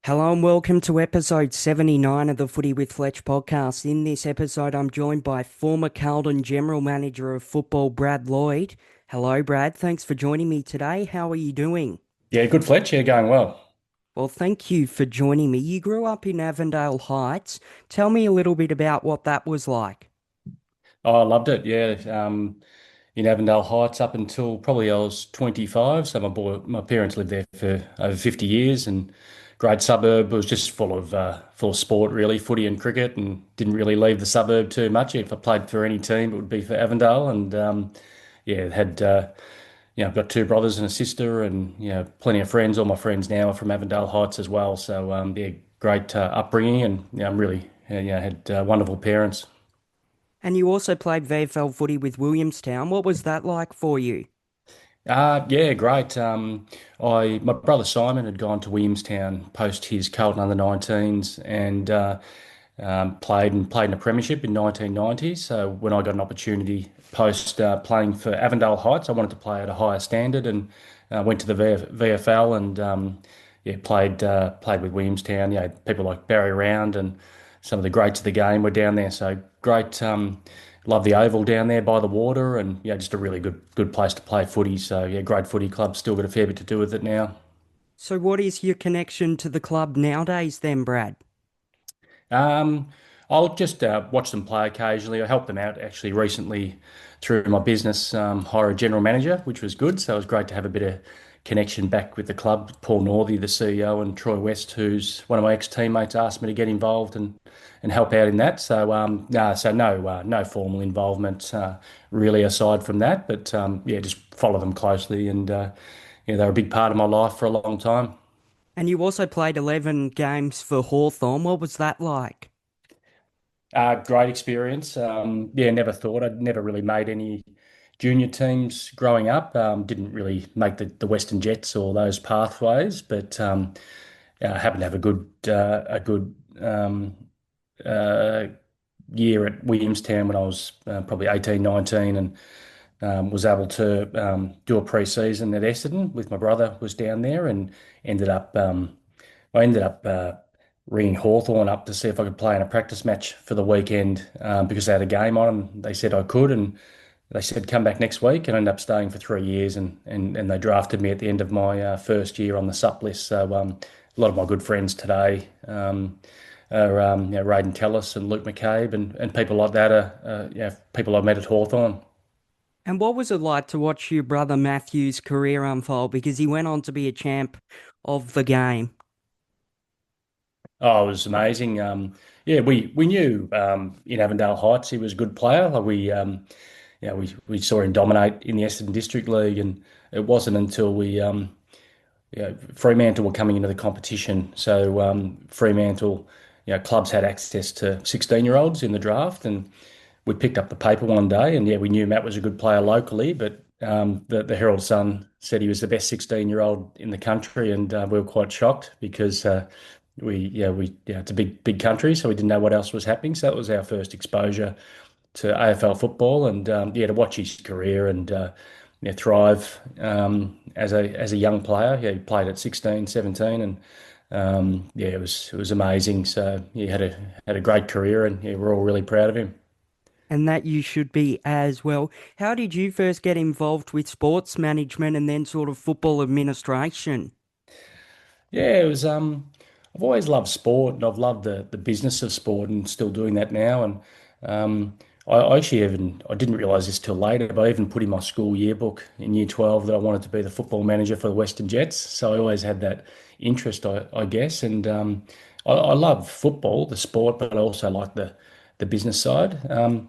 Hello and welcome to episode 79 of the Footy with Fletch podcast. In this episode, I'm joined by former Carlton General Manager of Football, Brad Lloyd. Hello, Brad. Thanks for joining me today. How are you doing? Yeah, good Fletch. Yeah, going well. Well, thank you for joining me. You grew up in Avondale Heights. Tell me a little bit about what that was like. Oh, I loved it. Yeah, in Avondale Heights up until probably I was 25. So my parents lived there for over 50 years, and great suburb. It was just full of sport, really, footy and cricket, and didn't really leave the suburb too much. If I played for any team, it would be for Avondale, and yeah, had I've got two brothers and a sister, and plenty of friends. All my friends now are from Avondale Heights as well. So yeah, great upbringing, and I'm really had wonderful parents. And you also played VFL footy with Williamstown. What was that like for you? Yeah, great. My brother Simon had gone to Williamstown post his Carlton under 19s and played in a premiership in 1990. So when I got an opportunity post playing for Avondale Heights, I wanted to play at a higher standard and went to the VFL and yeah, played with Williamstown. People like Barry Round and some of the greats of the game were down there. So great. Love the Oval down there by the water, and yeah, just a really good place to play footy. So yeah, great footy club. Still got a fair bit to do with it now. So what is your connection to the club nowadays then, Brad? Um, I'll just watch them play occasionally. I helped them out actually recently through my business, hire a general manager, which was good. So it was great to have a bit of connection back with the club. Paul Northey, the CEO, and Troy West, who's one of my ex-teammates, asked me to get involved and help out in that. So no formal involvement really aside from that, but yeah, just follow them closely, and yeah, they're a big part of my life for a long time. And you also played 11 games for Hawthorn. What was that like? Great experience. Yeah, never thought I'd never really made any junior teams growing up. Didn't really make the Western Jets or those pathways, but happened to have a good uh, year at Williamstown when I was probably 18, 19, and was able to do a pre-season at Essendon with my brother was down there, and ended up I ended up ringing Hawthorn up to see if I could play in a practice match for the weekend because they had a game on and they said I could, and they said come back next week, and I ended up staying for 3 years, and they drafted me at the end of my first year on the sup list. So a lot of my good friends today are Raiden Tellis and Luke McCabe and people like that are people I met at Hawthorn. And what was it like to watch your brother Matthew's career unfold? Because he went on to be a champ of the game. Oh, it was amazing. Yeah, we knew in Avondale Heights he was a good player. Like we saw him dominate in the Essendon District League, and it wasn't until Fremantle were coming into the competition. So Fremantle, clubs had access to 16-year-olds in the draft, and we picked up the paper one day, and yeah, we knew Matt was a good player locally, but the Herald Sun said he was the best 16-year-old in the country, and we were quite shocked because it's a big country, so we didn't know what else was happening. So that was our first exposure to AFL football, and yeah, to watch his career and thrive as a young player. Yeah, he played at 16, 17, and yeah, it was amazing. So he had a great career, and yeah, we're all really proud of him. And that you should be as well. How did you first get involved with sports management and then sort of football administration? Yeah, it was. I've always loved sport, and I've loved the business of sport, and still doing that now. And I actually I didn't realise this till later, but I even put in my school yearbook in Year 12 that I wanted to be the football manager for the Western Jets. So I always had that interest, I guess. And I love football, the sport, but I also like the business side. Yeah,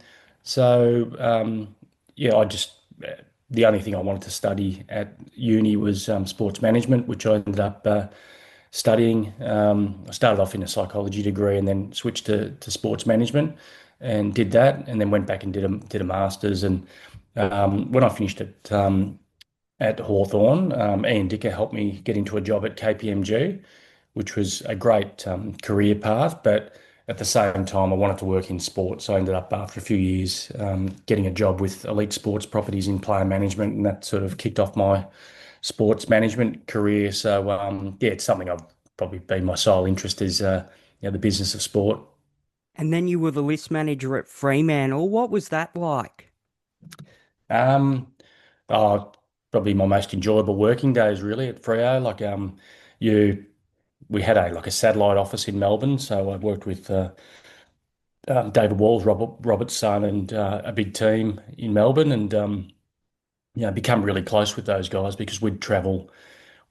the only thing I wanted to study at uni was sports management, which I ended up studying. I started off in a psychology degree and then switched to sports management and did that, and then went back and did a master's, and When I finished at Hawthorn, Ian Dicker helped me get into a job at KPMG, which was a great career path. But at the same time, I wanted to work in sport. So I ended up, after a few years, getting a job with Elite Sports Properties in player management. And that sort of kicked off my sports management career. So, yeah, it's something I've probably been my sole interest is, the business of sport. And then you were the list manager at Fremantle. What was that like? Um, oh, Probably my most enjoyable working days really at Freo. You we had a satellite office in Melbourne, so I worked with David Walls, Robert's son, and a big team in Melbourne, and become really close with those guys because we'd travel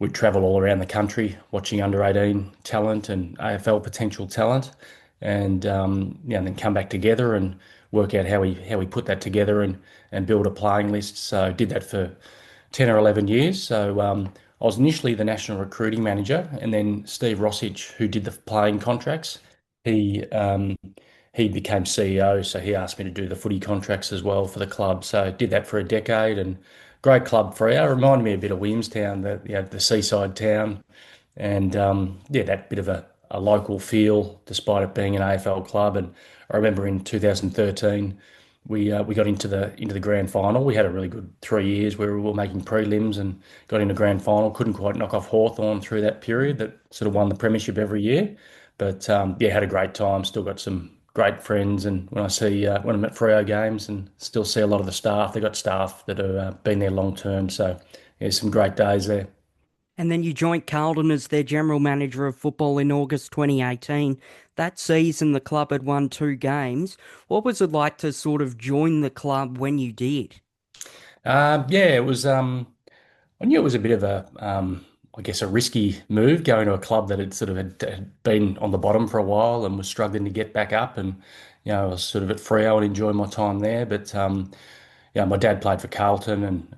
all around the country watching under 18 talent and AFL potential talent, and then come back together and work out how we put that together and build a playing list. So did that for 10 or 11 years. So I was initially the national recruiting manager, and then Steve Rossich, who did the playing contracts, he he became CEO. So he asked me to do the footy contracts as well for the club. So I did that for a decade, and great club for our. Reminded me a bit of Williamstown, the seaside town, and that bit of a local feel, despite it being an AFL club. And I remember in 2013, we got into the grand final. We had a really good 3 years where we were making prelims and got into grand final. Couldn't quite knock off Hawthorn through that period. That sort of won the premiership every year. But yeah, had a great time. Still got some great friends. And when I'm at Freo games and still see a lot of the staff, they got staff that have been there long term. So yeah, some great days there. And then you joined Carlton as their general manager of football in August 2018. That season, the club had won 2 games. What was it like to sort of join the club when you did? Yeah, it was. I knew it was a bit of I guess, a risky move going to a club that had been on the bottom for a while and was struggling to get back up. And I was sort of at Freo and enjoyed my time there. But my dad played for Carlton, and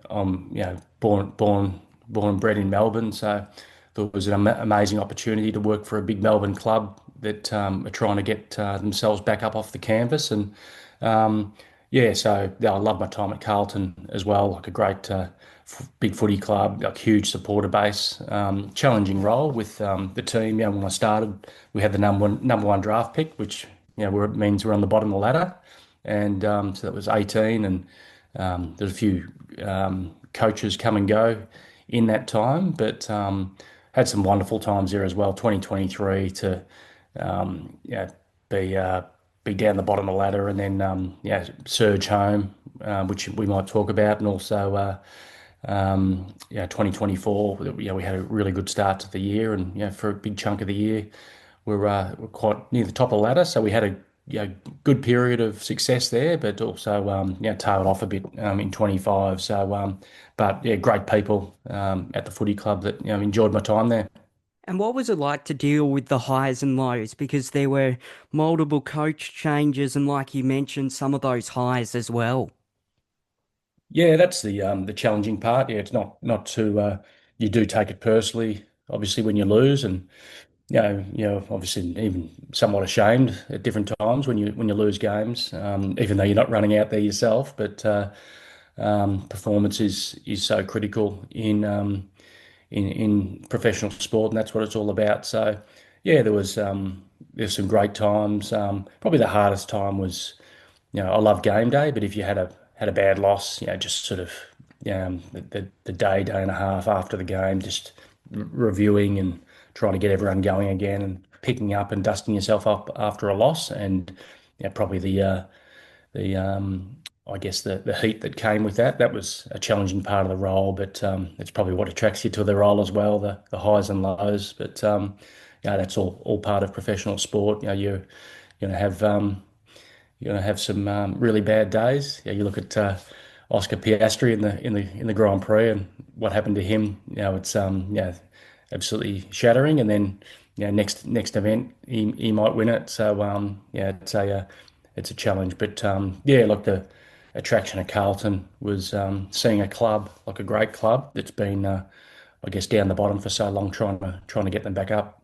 born and bred in Melbourne. So thought it was an amazing opportunity to work for a big Melbourne club that are trying to get themselves back up off the canvas. And yeah, so yeah, I love my time at Carlton as well. Like a great big footy club, like huge supporter base, challenging role with the team. When I started, we had the number one draft pick, which means we're on the bottom of the ladder, and so that was 18, and there's a few coaches come and go in that time, but had some wonderful times there as well. 2023 to be be down the bottom of the ladder, and then surge home, which we might talk about, and also 2024. We had a really good start to the year, and for a big chunk of the year, we're quite near the top of the ladder. So we had a good period of success there, but also tailed off a bit in 25. So, but yeah, great people at the footy club that enjoyed my time there. And what was it like to deal with the highs and lows? Because there were multiple coach changes, and like you mentioned, some of those highs as well. Yeah, that's the challenging part. Yeah, it's not to you do take it personally, obviously when you lose, and obviously even somewhat ashamed at different times when you lose games, even though you're not running out there yourself. But performance is so critical in professional sport, and that's what it's all about. So yeah, there's some great times. Probably the hardest time was, I love game day, but if you had a bad loss, just sort of the day and a half after the game, just reviewing and trying to get everyone going again and picking up and dusting yourself up after a loss, and probably the I guess the heat that came with that was a challenging part of the role, but it's probably what attracts you to the role as well, the highs and lows. But that's all part of professional sport. You're going to have some really bad days. You look at Oscar Piastri in the Grand Prix and what happened to him. It's absolutely shattering. And then next event he might win it. So it's a challenge. But yeah, look, the attraction of Carlton was seeing a club, like a great club that's been I guess down the bottom for so long, trying to get them back up.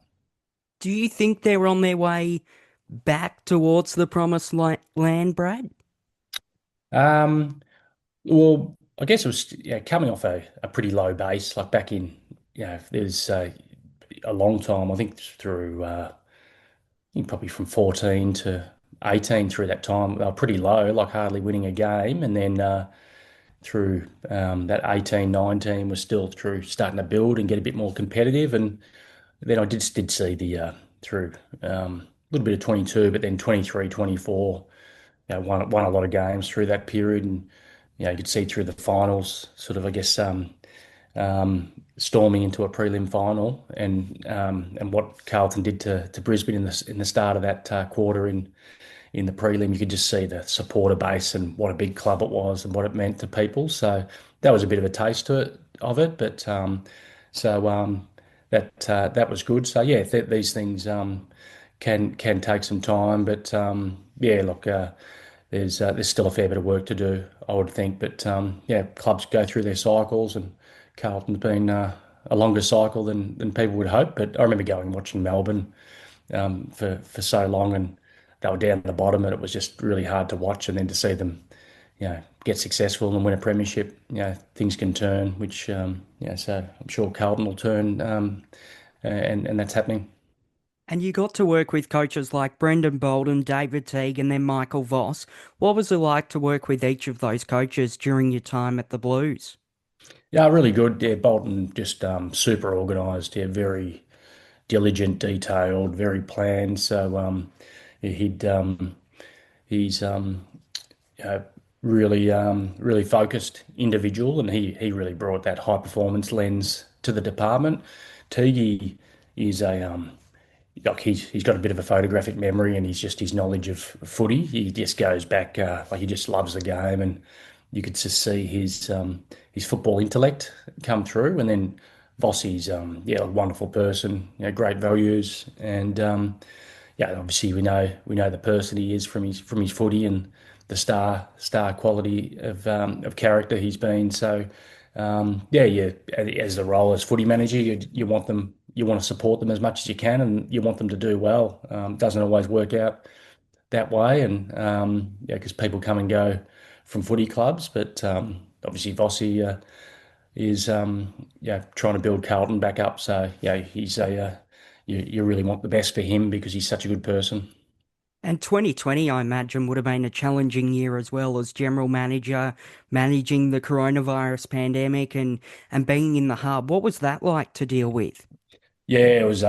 Do you think they're on their way back towards the promised land, Brad? Um, Well, I guess it was coming off a pretty low base, like back in, there's a long time, I think through, I think probably from 14 to 18 through that time, they were pretty low, like hardly winning a game. And then through that 18, 19 was still through starting to build and get a bit more competitive. And then I did see the through a little bit of 22, but then 23, 24, won a lot of games through that period. And, you could see through the finals, sort of, I guess, storming into a prelim final, and what Carlton did to Brisbane in the start of that quarter in the prelim, you could just see the supporter base and what a big club it was and what it meant to people. So that was a bit of a taste of it, but so that was good. So yeah, these things can take some time, but yeah, look. There's still a fair bit of work to do, I would think. But yeah, clubs go through their cycles, and Carlton's been a longer cycle than people would hope. But I remember going and watching Melbourne for so long, and they were down at the bottom, and it was just really hard to watch. And then to see them, get successful and win a premiership, things can turn. Which so I'm sure Carlton will turn, and that's happening. And you got to work with coaches like Brendan Bolden, David Teague, and then Michael Voss. What was it like to work with each of those coaches during your time at the Blues? Yeah, really good. Yeah, Bolton just super organised. Yeah, very diligent, detailed, very planned. So he'd he's uh, really focused individual, and he really brought that high performance lens to the department. Teague is a like he's got a bit of a photographic memory, and his knowledge of footy. He just goes back like he just loves the game, and you could just see his football intellect come through. And then Vossi's a wonderful person, great values, and obviously we know the person he is from his footy and the star quality of character he's been. So as the role as footy manager, you want to support them as much as you can, and you want them to do well. Doesn't always work out that way, and because people come and go from footy clubs, but obviously Vossi is trying to build Carlton back up. So yeah, he's you really want the best for him because he's such a good person. And 2020, I imagine, would have been a challenging year as well as general manager, managing the coronavirus pandemic and being in the hub. What was that like to deal with? Yeah, it was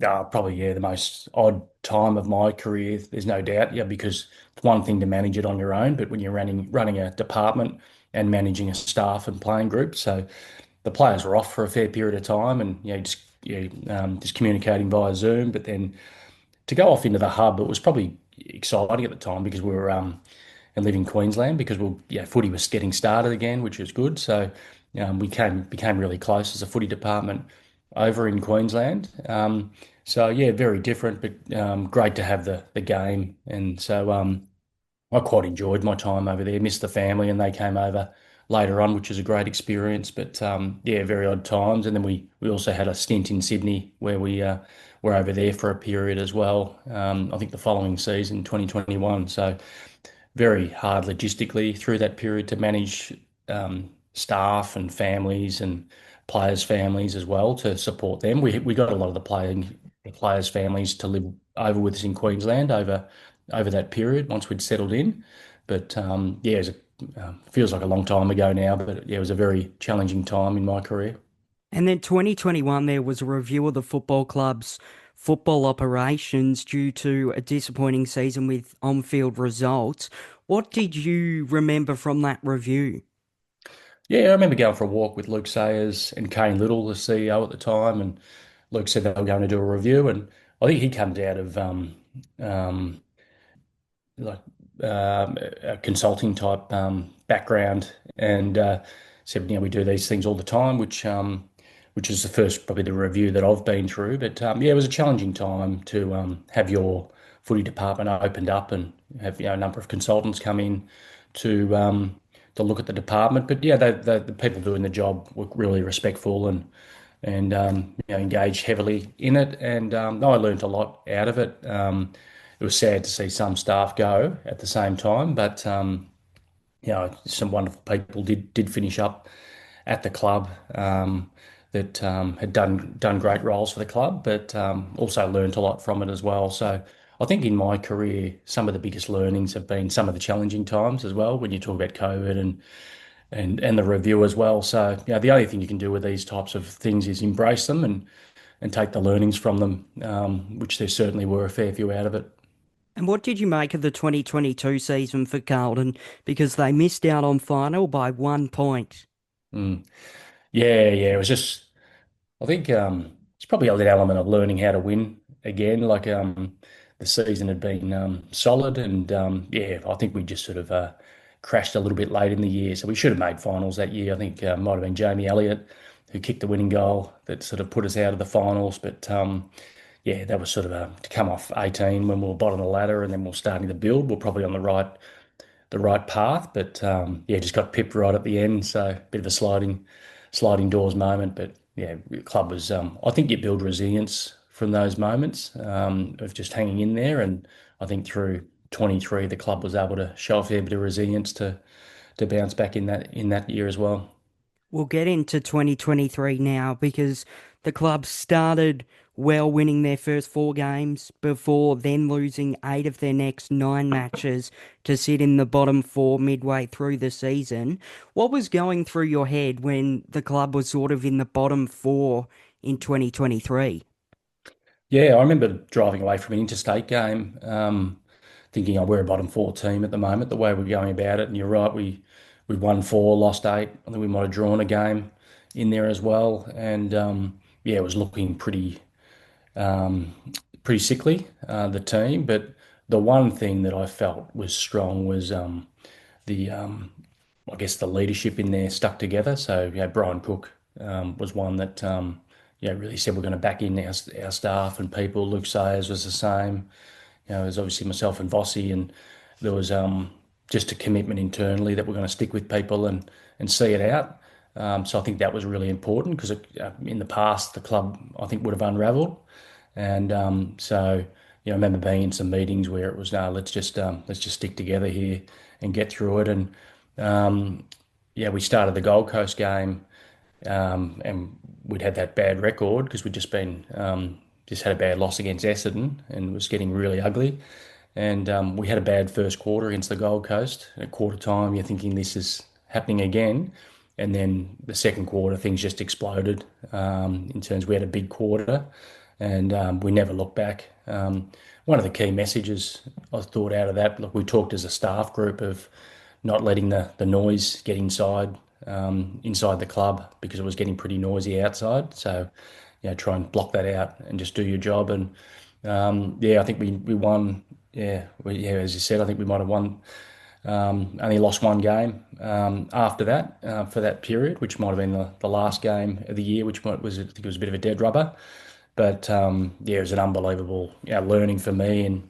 probably the most odd time of my career. There's no doubt, because it's one thing to manage it on your own, but when you're running a department and managing a staff and playing group, so the players were off for a fair period of time, and just communicating via Zoom. But then to go off into the hub, it was probably exciting at the time because we were and live in Queensland because footy was getting started again, which was good. So we became really close as a footy department over in Queensland. So yeah, very different, but great to have the game. And so I quite enjoyed my time over there. Missed the family, and they came over later on, which was a great experience. But yeah, very odd times. And then we also had a stint in Sydney where we were over there for a period as well. I think the following season, 2021. So very hard logistically through that period to manage staff and families and players' families as well to support them. We got a lot of the players' families to live over with us in Queensland over that period once we'd settled in. But feels like a long time ago now. But yeah, it was a very challenging time in my career. And then 2021, there was a review of the football club's football operations due to a disappointing season with on-field results. What did you remember from that review? Yeah, I remember going for a walk with Luke Sayers and Kane Little, the CEO at the time, and Luke said they were going to do a review, and I think he comes out of um, like a consulting type background, and said, we do these things all the time, which is the first probably the review that I've been through. But yeah, it was a challenging time to have your footy department opened up and have a number of consultants come in to look at the department. But yeah, the people doing the job were really respectful and engaged heavily in it. And I learned a lot out of it. It was sad to see some staff go at the same time, but some wonderful people did finish up at the club, that had done great roles for the club, but also learnt a lot from it as well. So I think in my career, some of the biggest learnings have been some of the challenging times as well. When you talk about COVID and the review as well. So the only thing you can do with these types of things is embrace them and take the learnings from them, which there certainly were a fair few out of it. And what did you make of the 2022 season for Carlton? Because they missed out on final by 1 point. Mm. Yeah. It was just, I think it's probably an element of learning how to win again. Like the season had been solid, and I think we just sort of crashed a little bit late in the year. So we should have made finals that year. I think might have been Jamie Elliott who kicked the winning goal that sort of put us out of the finals. But that was sort of to come off 18 when we were bottom of the ladder, and then we are starting to build. We're probably on the right path, but just got pipped right at the end. So a bit of a sliding doors moment. But yeah, the club was. I think you build resilience from those moments of just hanging in there, and I think through 23 the club was able to show a fair bit of resilience to bounce back in that year as well. We'll get into 2023 now because the club started well, winning their first 4 games before then losing 8 of their next 9 matches to sit in the bottom 4 midway through the season. What was going through your head when the club was sort of in the bottom 4 in 2023? Yeah, I remember driving away from an interstate game, thinking, oh, we're a bottom 4 team at the moment, the way we're going about it. And you're right, we won 4, lost 8. I think we might have drawn a game in there as well. And it was looking um, pretty sickly, the team. But the one thing that I felt was strong was the I guess the leadership in there stuck together. So Brian Cook was one that really said we're going to back in our staff and people. Luke Sayers was the same. There's obviously myself and Vossi, and there was just a commitment internally that we're going to stick with people and see it out. So I think that was really important because in the past the club I think would have unravelled, and I remember being in some meetings where it was no, let's just stick together here and get through it. And we started the Gold Coast game, and we'd had that bad record because we'd just had a bad loss against Essendon and it was getting really ugly. And we had a bad first quarter against the Gold Coast. At quarter time, you're thinking this is happening again. And then the second quarter, things just exploded in terms we had a big quarter and we never looked back. One of the key messages I thought out of that, look, we talked as a staff group of not letting the noise get inside the club because it was getting pretty noisy outside. So, try and block that out and just do your job. And I think we won. As you said, I think we might have won. Only lost one game after that for that period, which might have been the last game of the year, I think it was a bit of a dead rubber. But it was an unbelievable learning for me and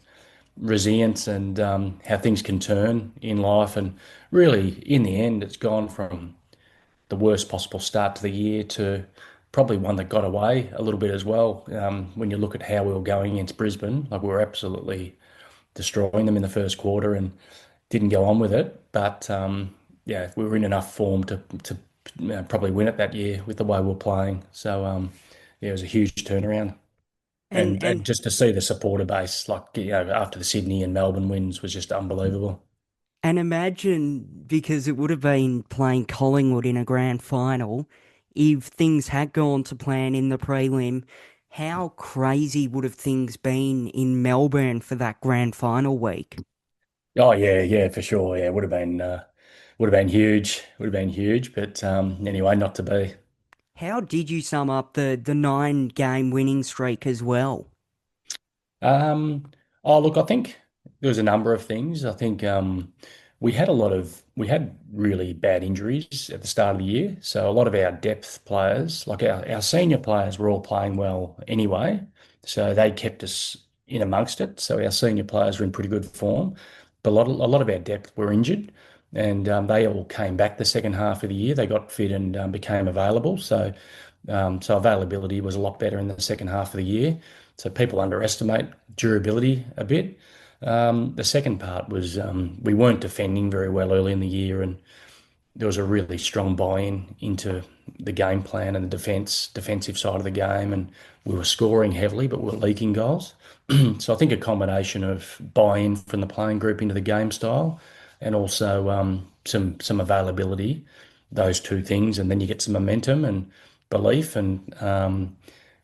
resilience and how things can turn in life. And really, in the end, it's gone from the worst possible start to the year to probably one that got away a little bit as well. When you look at how we were going against Brisbane, like we were absolutely destroying them in the first quarter and didn't go on with it. But we were in enough form to probably win it that year with the way we were playing. So it was a huge turnaround. And And and just to see the supporter base, like after the Sydney and Melbourne wins, was just unbelievable. And imagine, because it would have been playing Collingwood in a grand final, if things had gone to plan in the prelim, how crazy would have things been in Melbourne for that grand final week? Oh yeah, for sure. Yeah, would have been huge. Would have been huge. But anyway, not to be. How did you sum up the 9 game winning streak as well? Um, look, I think there was a number of things. I think we had really bad injuries at the start of the year. So a lot of our depth players, like our senior players, were all playing well anyway. So they kept us in amongst it. So our senior players were in pretty good form. But a lot of our depth were injured, and they all came back the second half of the year. They got fit and became available. So availability was a lot better in the second half of the year. So people underestimate durability a bit. The second part was we weren't defending very well early in the year, and there was a really strong buy-in into the game plan and the defensive side of the game, and we were scoring heavily, but we were leaking goals. So I think a combination of buy-in from the playing group into the game style, and also some availability, those two things, and then you get some momentum and belief, and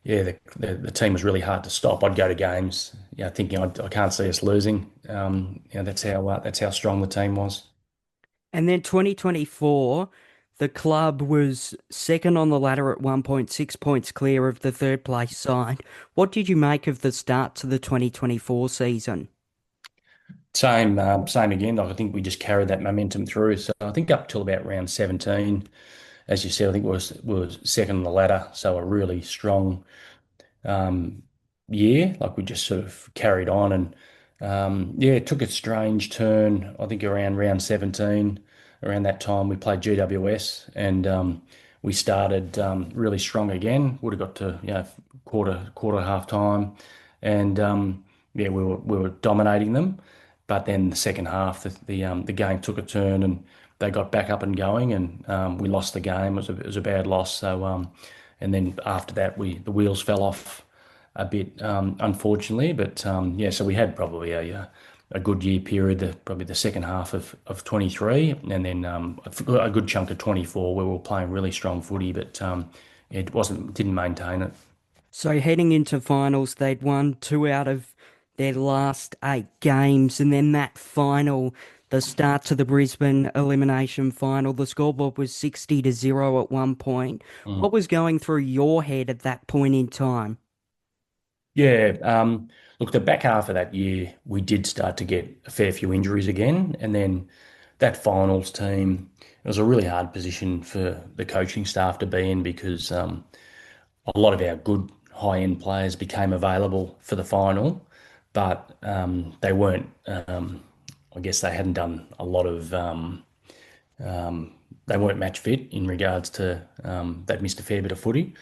yeah, the team was really hard to stop. I'd go to games, thinking I can't see us losing. That's how strong the team was. And then 2024, the club was second on the ladder at 1.6 points clear of the third place side. What did you make of the start to the 2024 season? Same again. Like I think we just carried that momentum through. So I think up till about round 17, as you said, I think was second on the ladder. So a really strong um, year. Like we just sort of carried on, and yeah, it took a strange turn. I think around round 17, around that time, we played GWS, and we started really strong again. Would have got to quarter half time, and yeah, we were dominating them. But then the second half, the game took a turn, and they got back up and going, and we lost the game. It was a bad loss. So and then after that, the wheels fell off a bit, unfortunately. But yeah, so we had probably a good year period, probably the second half of 23, and then a good chunk of 24 where we were playing really strong footy, but didn't maintain it. So heading into finals, they'd won two out of their last eight games, and then that final, the start to the Brisbane Elimination Final, the scoreboard was 60-0 at one point. What Mm. was going through your head at that point in time? Yeah, look, the back half of that year, we did start to get a fair few injuries again, and then that finals team, it was a really hard position for the coaching staff to be in because a lot of our good high-end players became available for the final, but they weren't. I guess they hadn't done a lot of. They weren't match fit in regards to they'd missed a fair bit of footy.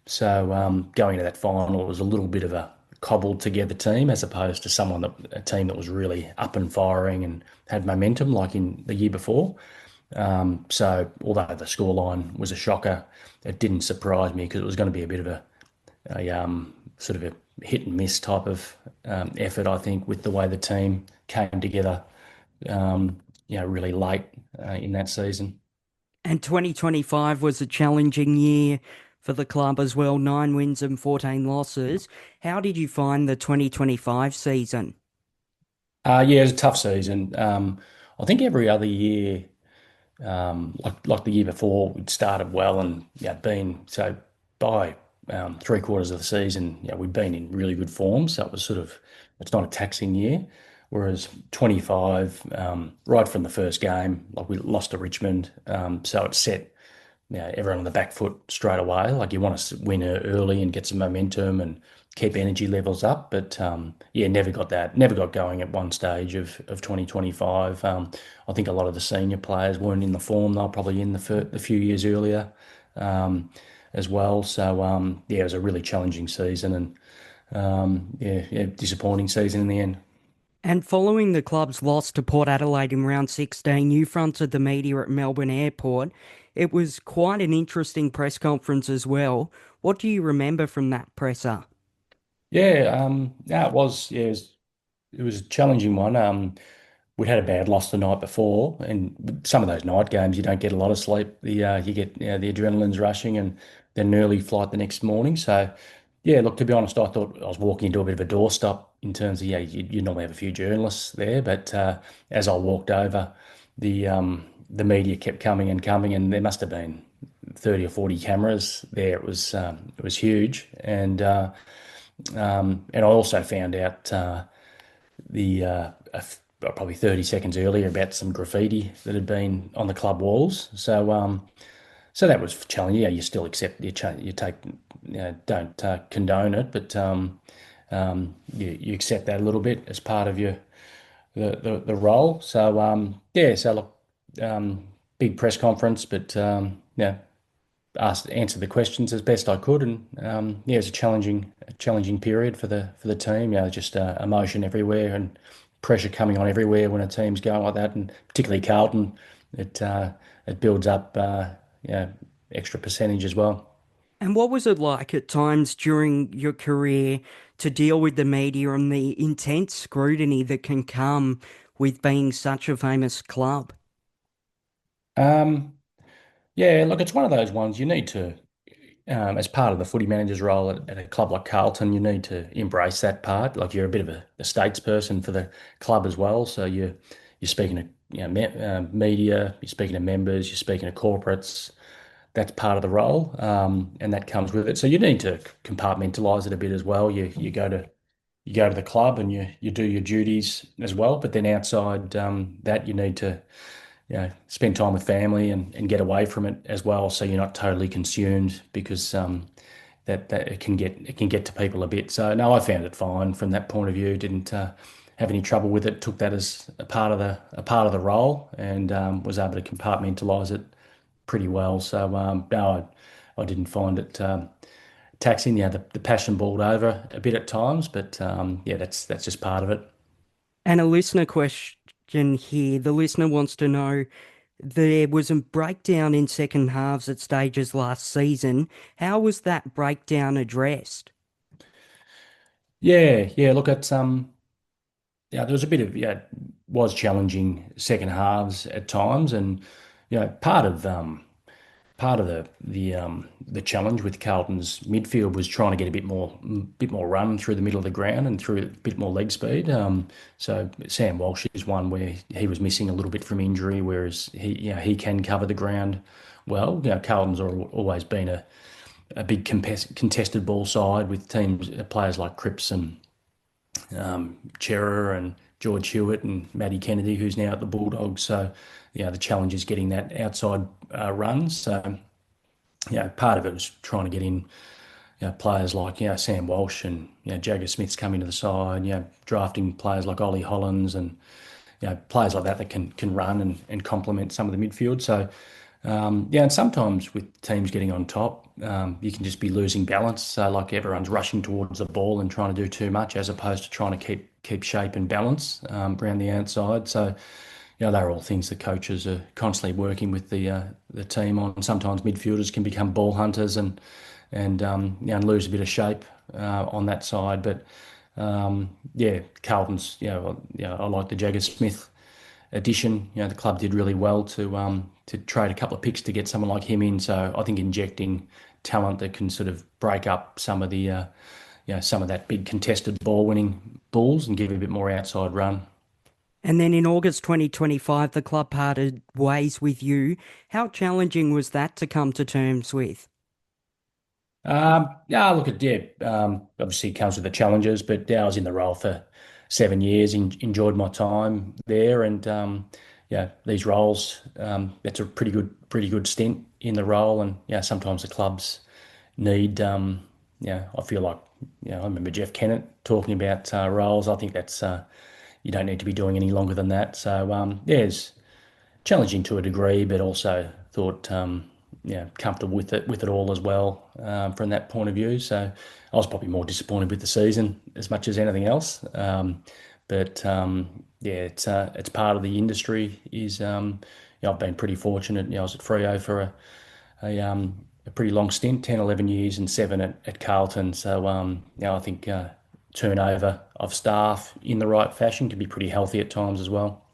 So going to that final, it was a little bit of a cobbled together team as opposed to a team that was really up and firing and had momentum like in the year before. So although the scoreline was a shocker, it didn't surprise me because it was going to be a bit of a sort of a hit and miss type of effort, I think, with the way the team came together, really late in that season. And 2025 was a challenging year for the club as well, 9 wins and 14 losses. How did you find the 2025 season? Yeah, it was a tough season. I think every other year, like the year before, we'd started well and been so by three-quarters of the season, we'd been in really good form. So it's not a taxing year. Whereas 25, right from the first game, like we lost to Richmond, so it set everyone on the back foot straight away. Like you want to win early and get some momentum and keep energy levels up. But yeah, never got going at one stage of 2025. I think a lot of the senior players weren't in the form they were probably in the few years earlier um, as well. So yeah, it was a really challenging season and disappointing season in the end. And following the club's loss to Port Adelaide in round 16, you fronted the media at Melbourne Airport. It was quite an interesting press conference as well. What do you remember from that presser? Yeah, yeah, it was. Yeah, it was a challenging one. We'd had a bad loss the night before, and with some of those night games, you don't get a lot of sleep. You get the adrenaline's rushing, and then an early flight the next morning. So, yeah, look, to be honest, I thought I was walking into a bit of a doorstop in terms of you normally have a few journalists there, but as I walked over, the media kept coming and coming, and there must have been 30 or 40 cameras there. It was huge, and I also found out probably 30 seconds earlier about some graffiti that had been on the club walls. So that was challenging. Yeah, you still accept you take don't condone it, but you accept that a little bit as part of the role. So yeah, so look, big press conference, but yeah, answered the questions as best I could, and yeah, it was a challenging period for the team. Just emotion everywhere and pressure coming on everywhere when a team's going like that, and particularly Carlton, it it builds up yeah, extra percentage as well. And what was it like at times during your career to deal with the media and the intense scrutiny that can come with being such a famous club? Um, yeah, look, it's one of those ones you need to, as part of the footy manager's role at a club like Carlton, you need to embrace that part. Like you're a bit of a statesperson for the club as well, so you're speaking to media, you're speaking to members, you're speaking to corporates. That's part of the role, and that comes with it. So you need to compartmentalize it a bit as well. You go to the club and you do your duties as well, but then outside that, you need to spend time with family and get away from it as well, so you're not totally consumed because that it can get to people a bit. So no, I found it fine from that point of view. Didn't have any trouble with it. Took that as a part of the role and was able to compartmentalize it pretty well. So no, I didn't find it taxing. Yeah, the passion boiled over a bit at times, but yeah, that's just part of it. And a listener question here. The listener wants to know there was a breakdown in second halves at stages last season. How was that breakdown addressed? Yeah, yeah. Look, it's yeah, there was a bit of was challenging second halves at times, and part of the challenge with Carlton's midfield was trying to get a bit more run through the middle of the ground and through a bit more leg speed. So Sam Walsh is one where he was missing a little bit from injury, whereas he can cover the ground well. Carlton's always been a big contested ball side with teams players like Cripps and Chera and George Hewitt and Matty Kennedy, who's now at the Bulldogs. So the challenge is getting that outside run. So part of it was trying to get in players like Sam Walsh and Jagger Smith's coming to the side. Drafting players like Ollie Hollands and players like that that can run and complement some of the midfield. So and sometimes with teams getting on top, you can just be losing balance. So like everyone's rushing towards the ball and trying to do too much, as opposed to trying to keep shape and balance around the outside. So they're all things the coaches are constantly working with the team on. Sometimes midfielders can become ball hunters and lose a bit of shape on that side. But Carlton's I like the Jagger Smith addition. The club did really well to trade a couple of picks to get someone like him in. So I think injecting talent that can sort of break up some of the some of that big contested ball winning balls and give it a bit more outside run. And then in August 2025, the club parted ways with you. How challenging was that to come to terms with? Yeah, look at obviously it comes with the challenges, but I was in the role for 7 years, enjoyed my time there, and these roles, that's a pretty good stint in the role, and sometimes the clubs need, I feel like, I remember Jeff Kennett talking about roles. I think that's you don't need to be doing any longer than that. So it's challenging to a degree, but also thought comfortable with it all as well from that point of view. So I was probably more disappointed with the season as much as anything else. But it's part of the industry. I've been pretty fortunate. I was at Freo for a pretty long stint, 10, 11 years, and seven at Carlton. So I think turnover of staff in the right fashion can be pretty healthy at times as well.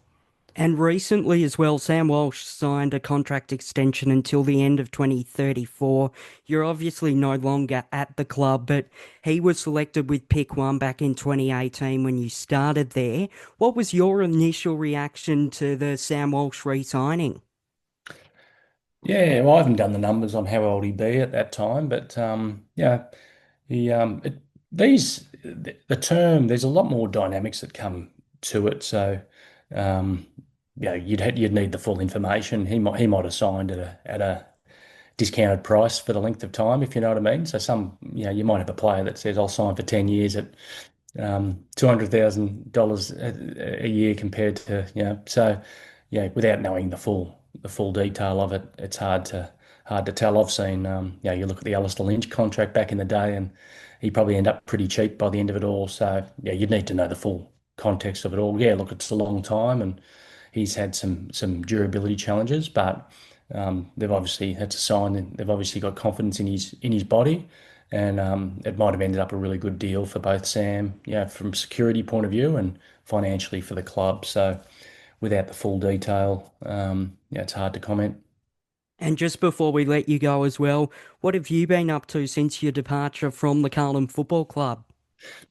And recently as well, Sam Walsh signed a contract extension until the end of 2034. You're obviously no longer at the club, but he was selected with pick one back in 2018 when you started there. What was your initial reaction to the Sam Walsh re-signing? Yeah, well, I haven't done the numbers on how old he'd be at that time, but he the term there's a lot more dynamics that come to it. So um, you'd need the full information. He might have signed at a discounted price for the length of time, if you know what I mean. So you might have a player that says I'll sign for 10 years at $200,000 a year compared to so without knowing the full detail of it, it's hard to tell. I've seen you look at the Alistair Lynch contract back in the day, and he probably ended up pretty cheap by the end of it all. So you'd need to know the context of it all, yeah, look, it's a long time, and he's had some durability challenges, but they've obviously had to sign, and they've obviously got confidence in his body, and it might have ended up a really good deal for both Sam, yeah, from security point of view and financially for the club. So without the full detail, yeah, it's hard to comment. And just before we let you go as well, what have you been up to since your departure from the Carlton Football Club?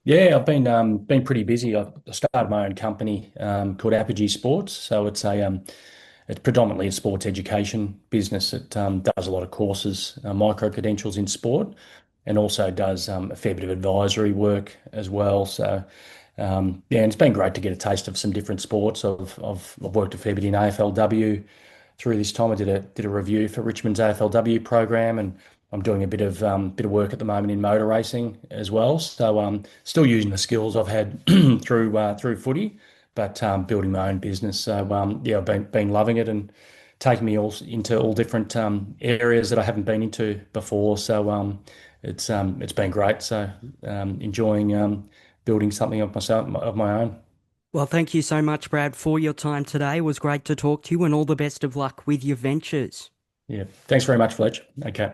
Yeah, I've been pretty busy. I started my own company called Apogee Sports. So it's predominantly a sports education business. It does a lot of courses, micro credentials in sport, and also does a fair bit of advisory work as well. So yeah, and it's been great to get a taste of some different sports. I've worked a fair bit in AFLW through this time. I did a review for Richmond's AFLW program, and I'm doing a bit of work at the moment in motor racing as well. So still using the skills I've had through footy, but building my own business. So yeah, I've been loving it and taking me all into all different areas that I haven't been into before. So it's been great. So enjoying building something of myself of my own. Well, thank you so much, Brad, for your time today. It was great to talk to you and all the best of luck with your ventures. Yeah. Thanks very much, Fletch. Okay.